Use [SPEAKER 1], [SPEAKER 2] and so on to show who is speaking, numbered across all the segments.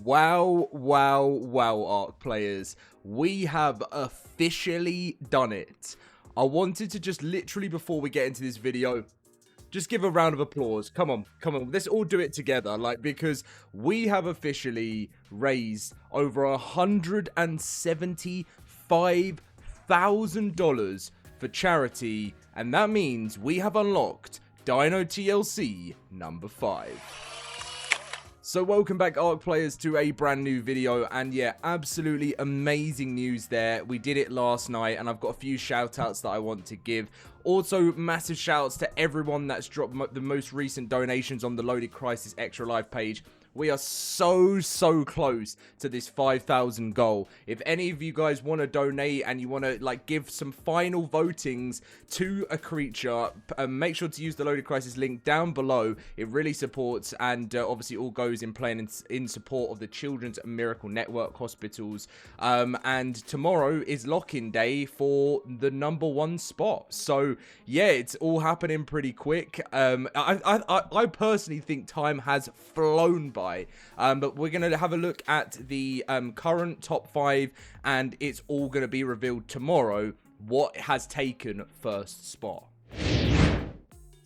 [SPEAKER 1] Wow, wow, wow, ARK players. We have officially done it. I wanted to just literally, before we get into this video, just give a round of applause. Come on, come on. Let's all do it together. Because we have officially raised over $175,000 for charity. And that means we have unlocked Dino TLC number 5. So welcome back, ARK players, to a brand new video, and yeah, absolutely amazing news there. We did it last night, and I've got a few shout outs that I want to give. Also, massive shout outs to everyone that's dropped the most recent donations on the LoadedCrysis Extra Life page. We are so close to this 5,000 goal. If any of you guys want to donate and you want to give some final votings to a creature, make sure to use the LoadedCrysis link down below. It really supports, and obviously all goes in playing in support of the Children's Miracle Network hospitals. And tomorrow is lock-in day for the #1 spot. So yeah, it's all happening pretty quick. I personally think time has flown by. But we're going to have a look at the current top 5, and it's all going to be revealed tomorrow what has taken first spot.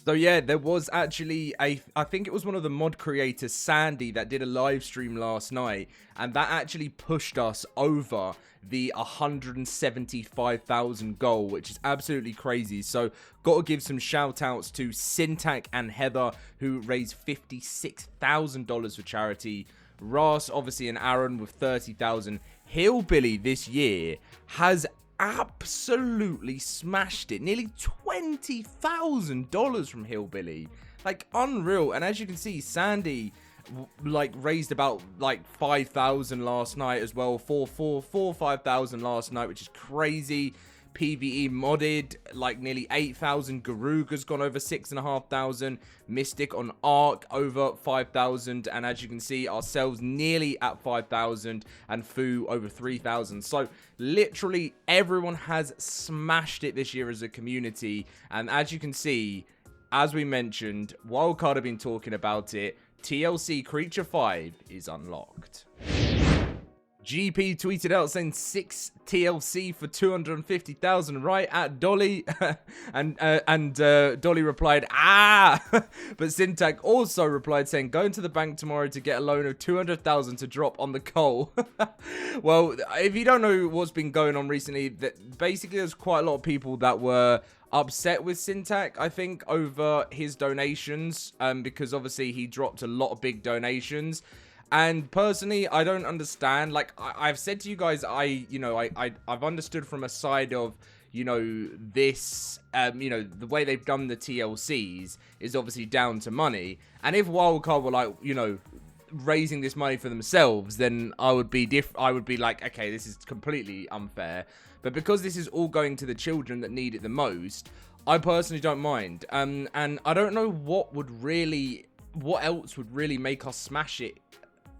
[SPEAKER 1] So yeah, there was actually I think it was one of the mod creators, Sandy, that did a live stream last night, and that actually pushed us over the 175,000 goal, which is absolutely crazy. So got to give some shout outs to Syntac and Heather, who raised $56,000 for charity. Ross, obviously, and Aaron with 30,000. Hillbilly this year has absolutely smashed it. Nearly $20,000 from Hillbilly. Unreal. And as you can see, Sandy raised about 5,000 last night as well. 5,000 last night, which is crazy. PvE modded nearly 8,000. Garuga's gone over 6,500. Mystic on ARK over 5,000, and as you can see, ourselves nearly at 5,000, and Foo over 3,000. So literally everyone has smashed it this year as a community, and as you can see, as we mentioned, Wildcard have been talking about it. TLC Creature 5 is unlocked. GP tweeted out saying 6 TLC for 250,000 right at Dolly. and Dolly replied, ah. But Syntac also replied saying, going to the bank tomorrow to get a loan of 200,000 to drop on the coal. Well, if you don't know what's been going on recently, that basically there's quite a lot of people that were upset with Syntac, I think, over his donations, because obviously he dropped a lot of big donations. And personally, I don't understand. I've said to you guys, I've understood from a side of, this, the way they've done the TLCs is obviously down to money. And if Wildcard were raising this money for themselves, then I would be like, okay, this is completely unfair. But because this is all going to the children that need it the most, I personally don't mind. And I don't know what else would really make us smash it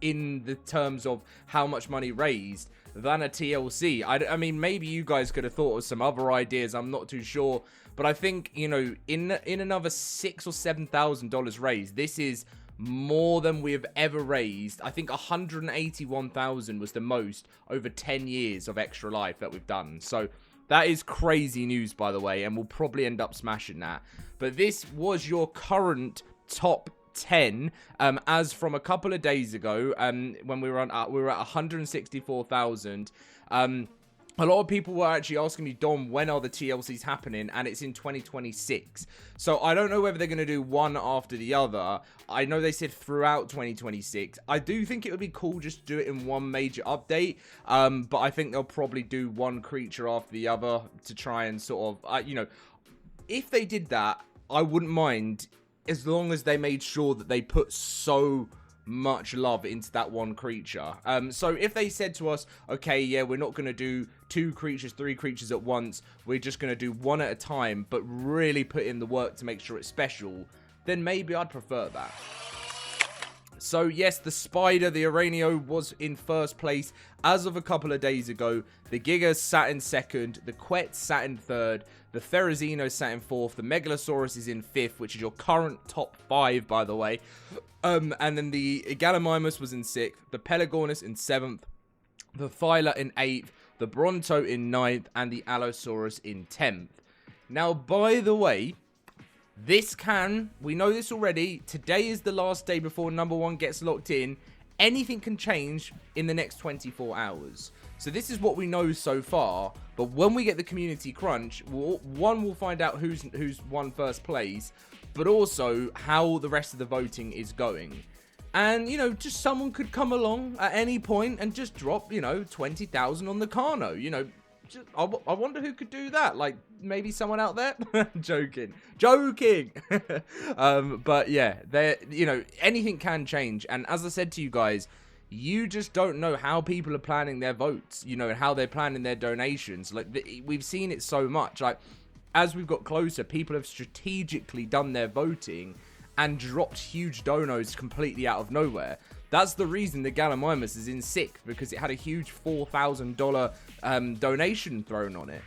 [SPEAKER 1] in the terms of how much money raised than a TLC. I mean, maybe you guys could have thought of some other ideas. I'm not too sure. But I think, in another $6,000 or $7,000 raised, this is more than we have ever raised. I think 181,000 was the most over 10 years of Extra Life that we've done. So that is crazy news, by the way, and we'll probably end up smashing that. But this was your current top 10 as from a couple of days ago, when we were at 164,000. A lot of people were actually asking me, Dom, when are the TLCs happening? And it's in 2026. So I don't know whether they're going to do one after the other. I know they said throughout 2026. I do think it would be cool just to do it in one major update. But I think they'll probably do one creature after the other to try and sort of, if they did that, I wouldn't mind, as long as they made sure that they put so much love into that one creature. So if they said to us, okay, yeah, we're not going to do 2 creatures, 3 creatures at once, we're just going to do one at a time, but really put in the work to make sure it's special, then maybe I'd prefer that. So yes, the Spider, the Aranio, was in first place as of a couple of days ago. The Giga sat in second. The Quet sat in third. The Therizino sat in fourth. The Megalosaurus is in fifth, which is your current top 5, by the way. And then the Gallimimus was in sixth. The Pelagornis in seventh. The Thyla in eighth. The Bronto in ninth. And the Allosaurus in 10th. Now, by the way, we know this already, today is the last day before number 1 gets locked in. Anything can change in the next 24 hours. So this is what we know so far, but when we get the community crunch, we'll find out who's won first place, but also how the rest of the voting is going. And, you know, just someone could come along at any point and just drop, you know, 20,000 on the Carno, you know. I wonder who could do that. Like, maybe someone out there? Joking. But yeah, you know, anything can change. And as I said to you guys, you just don't know how people are planning their votes, you know, and how they're planning their donations. Like, we've seen it so much. Like, as we've got closer, people have strategically done their voting and dropped huge donos completely out of nowhere. That's the reason the Gallimimus is in 6th, because it had a huge $4,000 donation thrown on it.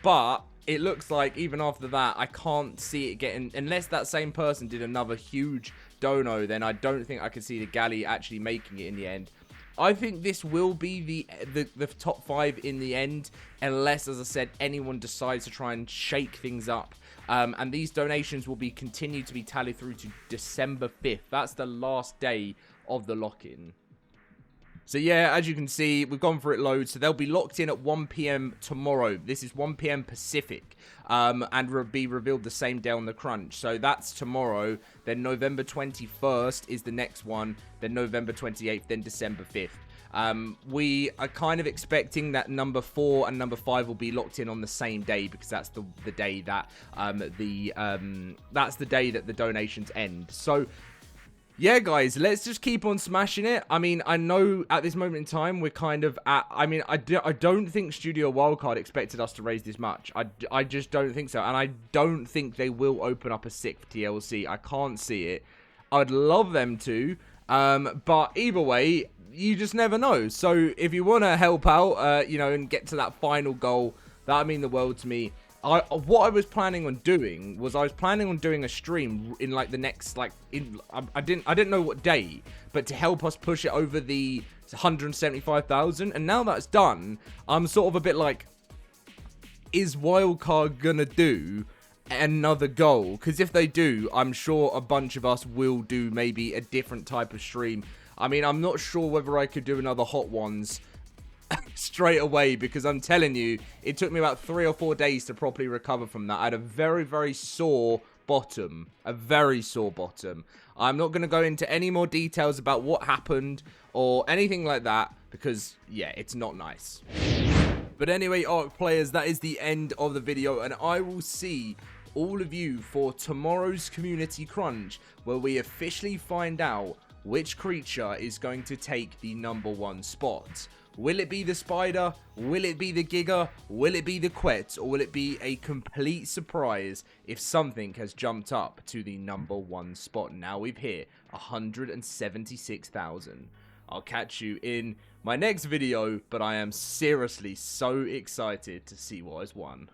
[SPEAKER 1] But it looks like even after that, I can't see it getting, unless that same person did another huge dono, then I don't think I could see the Galley actually making it in the end. I think this will be the top 5 in the end, unless, as I said, anyone decides to try and shake things up. And these donations will be continued to be tallied through to December 5th. That's the last day of the lock-in. So yeah, as you can see, we've gone through it loads. So they'll be locked in at 1 PM tomorrow. This is 1 PM Pacific. And will be revealed the same day on the crunch. So that's tomorrow. Then November 21st is the next one. Then November 28th. Then December 5th. We are kind of expecting that number 4 and number 5 will be locked in on the same day, because that's the day that that's the day that the donations end. So yeah, guys, let's just keep on smashing it. I mean, I know at this moment in time, we're kind of at... I mean, I don't think Studio Wildcard expected us to raise this much. I just don't think so. And I don't think they will open up a 6th TLC. I can't see it. I'd love them to. But either way, you just never know. So if you want to help out, you know, and get to that final goal, that would mean the world to me. What I was planning on doing was I was planning on doing a stream in like the next, like, I didn't know what day, but to help us push it over the 175,000. And now that's done, I'm sort of a bit like, is Wildcard gonna do another goal? Because if they do, I'm sure a bunch of us will do maybe a different type of stream. I mean, I'm not sure whether I could do another Hot Ones straight away, because I'm telling you, it took me about 3 or 4 days to properly recover from that. I had a very, very sore bottom. A very sore bottom. I'm not going to go into any more details about what happened or anything like that, because, yeah, it's not nice. But anyway, ARK players, that is the end of the video, and I will see all of you for tomorrow's community crunch, where we officially find out which creature is going to take the number 1 spot. Will it be the Spider? Will it be the Giga? Will it be the Quet? Or will it be a complete surprise if something has jumped up to the number 1 spot? Now we've hit 176,000. I'll catch you in my next video, but I am seriously so excited to see what has won.